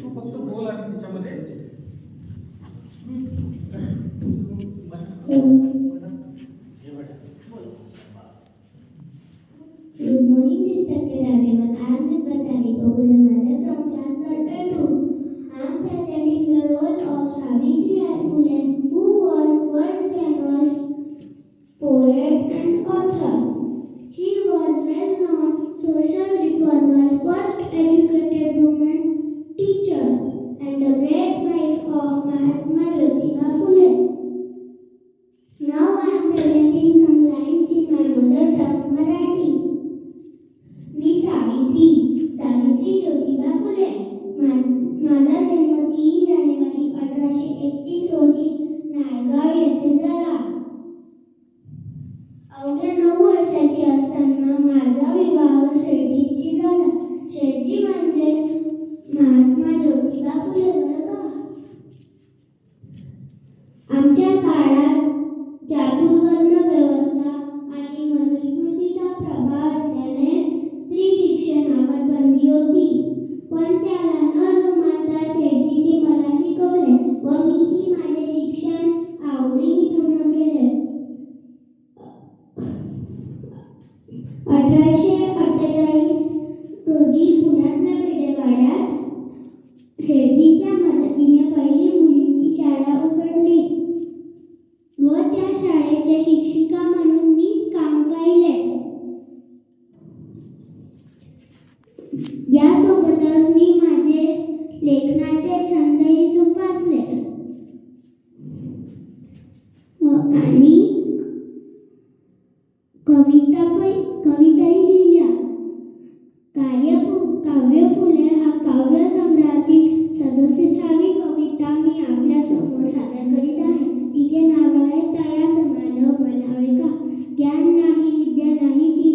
तू फक्त बोल आणि त्याच्यामध्ये Good morning, respected everyone. I am Vidyatari Pagulamala from class 32. I am presenting the role of Savitri Phule, who was world famous poet and author. She was well-known social reformer, first educated woman teacher, and the great wife of Mahatma Jyotiba Phule. Now I am presenting some lines in my mother tongue, Marathi. मी सावित्री ज्योतिबा फुले. माझा जन्म 3 जानेवारी 1831 रोजी नायगाव येथे झाला. अवघ्या 9 वर्षाची असताना माझा विवाह शेठजींशी झाला. शेठजी म्हणजेच महात्मा ज्योतिबा फुले बरं का. आमच्या काळात चातुर्वर्ण व्यवस्था आणि मनुस्मृतीचा प्रभाव असल्याने स्त्री शिक्षणावर बंदी होती. पण त्याला न जुमानता शेठजींनी मला शिकवले व मीही माझे शिक्षण आवडीने पूर्ण केले. 1848 रोजी पुण्यातल्या भिडेवाड्यात शेठजींच्या मदतीने पहिली मुलींची शाळा उघडली व त्या शाळेच्या शिक्षिका म्हणून मीच काम पाहिले. यासोबतच मी माझे लेखनाचे छंदही जोपासले आणि कविताही लिहिल्या. काव्य फुले हा काव्य सम्राटी 67वी कविता मी आपल्या समोर सादर करीत आहे. तिचे नाव आहे तया समाल म्हणावे का. ज्ञान नाही विद्या नाही ती